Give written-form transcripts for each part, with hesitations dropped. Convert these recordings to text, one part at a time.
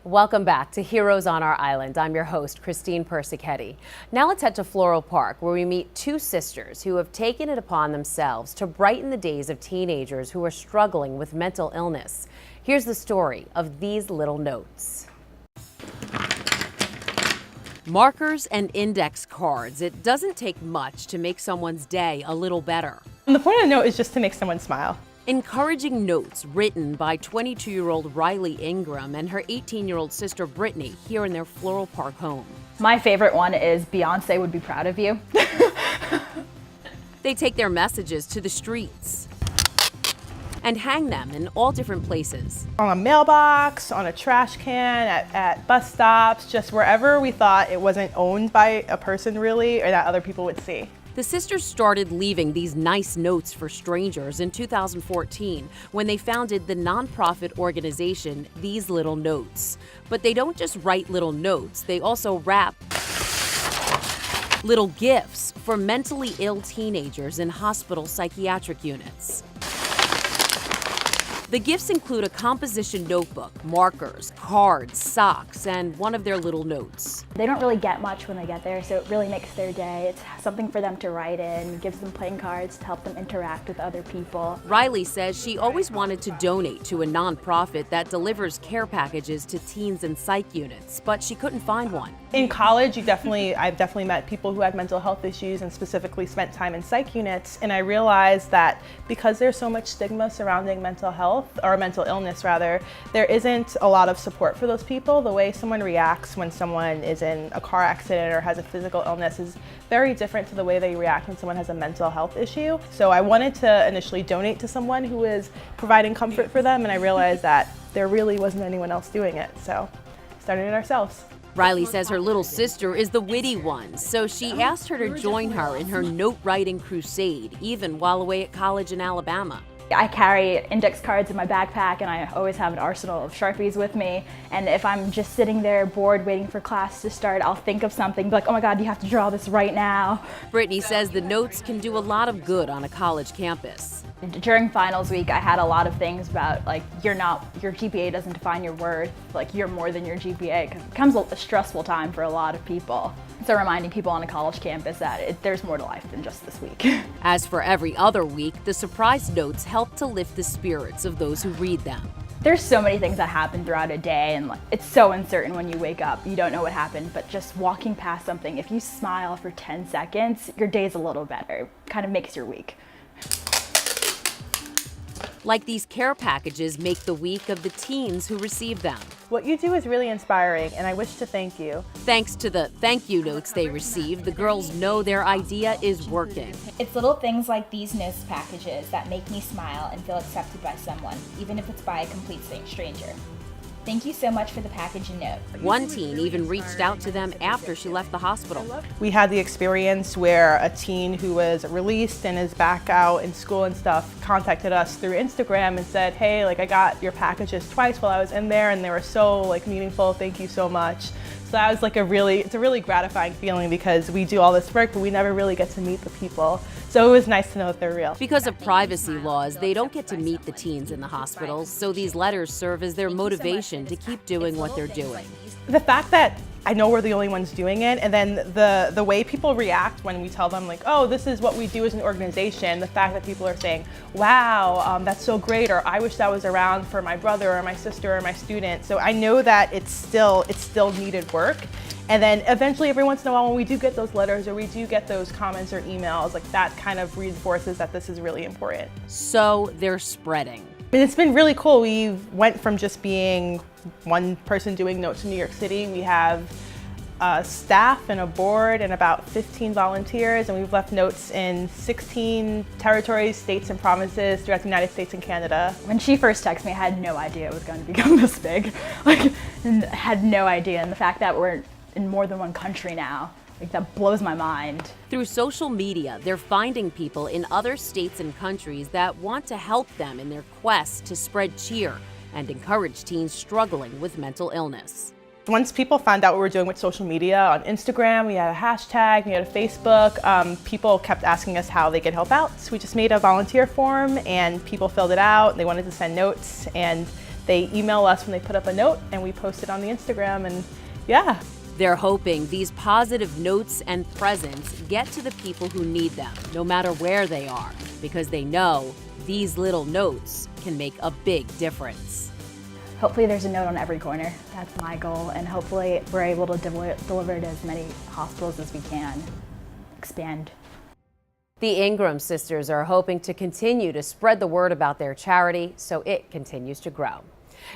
Welcome back to Heroes on Our Island. I'm your host, Christine Persichetti. Now let's head to Floral Park, where we meet two sisters who have taken it upon themselves to brighten the days of teenagers who are struggling with mental illness. Here's the story of These Little Notes. Markers and index cards. It doesn't take much to make someone's day a little better. And the point of the note is just to make someone smile. Encouraging notes written by 22-year-old Riley Ingram and her 18-year-old sister Brittany here in their Floral Park home. My favorite one is Beyonce would be proud of you. They take their messages to the streets and hang them in all different places. On a mailbox, on a trash can, at bus stops, just wherever we thought it wasn't owned by a person really, or that other people would see. The sisters started leaving these nice notes for strangers in 2014 when they founded the nonprofit organization These Little Notes. But they don't just write little notes, they also wrap little gifts for mentally ill teenagers in hospital psychiatric units. The gifts include a composition notebook, markers, cards, socks, and one of their little notes. They don't really get much when they get there, so it really makes their day. It's something for them to write in, gives them playing cards to help them interact with other people. Riley says she always wanted to donate to a nonprofit that delivers care packages to teens in psych units, but she couldn't find one. In college, I've definitely met people who had mental health issues and specifically spent time in psych units, and I realized that because there's so much stigma surrounding mental health, or mental illness rather, there isn't a lot of support for those people. The way someone reacts when someone is in a car accident or has a physical illness is very different to the way they react when someone has a mental health issue. So I wanted to initially donate to someone who is providing comfort for them, and I realized that there really wasn't anyone else doing it, so started it ourselves. Riley says her little sister is the witty one, so she asked her to join her in her note-writing crusade, even while away at college in Alabama. I carry index cards in my backpack, and I always have an arsenal of Sharpies with me. And if I'm just sitting there bored waiting for class to start, I'll think of something, be like, oh my God, you have to draw this right now. Brittany says the notes can do a lot of good on a college campus. During finals week, I had a lot of things about like, your GPA doesn't define your worth, like you're more than your GPA, because it becomes a stressful time for a lot of people. So reminding people on a college campus that there's more to life than just this week. As for every other week, the surprise notes help to lift the spirits of those who read them. There's so many things that happen throughout a day, and it's so uncertain when you wake up. You don't know what happened, but just walking past something, if you smile for 10 seconds, your day's a little better. It kind of makes your week. Like these care packages make the week of the teens who receive them. What you do is really inspiring, and I wish to thank you. Thanks to the thank you notes they receive, the girls know their idea is working. It's little things like these notes packages that make me smile and feel accepted by someone, even if it's by a complete stranger. Thank you so much for the package and note. One teen even reached out to them after she left the hospital. We had the experience where a teen who was released and is back out in school and stuff contacted us through Instagram and said, hey, like I got your packages twice while I was in there and they were so like meaningful, thank you so much. So that was like it's a really gratifying feeling because we do all this work, but we never really get to meet the people. So it was nice to know that they're real. Because of privacy laws, they don't get to meet the teens in the hospitals, so these letters serve as their motivation to keep doing what they're doing. The fact that I know we're the only ones doing it, and then the way people react when we tell them like, oh, this is what we do as an organization, the fact that people are saying, wow, that's so great, or I wish that was around for my brother or my sister or my student. So I know that it's still needed work. And then eventually every once in a while when we do get those letters or we do get those comments or emails, like that kind of reinforces that this is really important. So they're spreading. And it's been really cool. We went from just being one person doing notes in New York City. We have staff and a board and about 15 volunteers, and we've left notes in 16 territories, states, and provinces throughout the United States and Canada. When she first texted me, I had no idea it was going to become this big. Like, and I had no idea. And the fact that we're in more than one country now, like that blows my mind. Through social media, they're finding people in other states and countries that want to help them in their quest to spread cheer and encourage teens struggling with mental illness. Once people found out what we were doing with social media on Instagram, we had a hashtag, we had a Facebook, people kept asking us how they could help out. So we just made a volunteer form and people filled it out. They wanted to send notes, and They email us when they put up a note, and we post it on the Instagram, and yeah. They're hoping these positive notes and presents get to the people who need them, no matter where they are, because they know these little notes can make a big difference. Hopefully there's a note on every corner. That's my goal, and hopefully we're able to deliver it to as many hospitals as we can. Expand. The Ingram sisters are hoping to continue to spread the word about their charity so it continues to grow.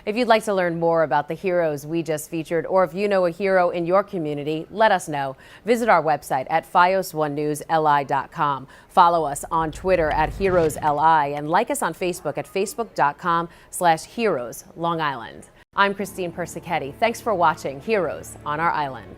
If you'd like to learn more about the heroes we just featured, or if you know a hero in your community, let us know. Visit our website at fios1newsli.com. Follow us on Twitter at HeroesLI and like us on Facebook at facebook.com/Heroes Long Island. I'm Christine Persichetti. Thanks for watching Heroes on Our Island.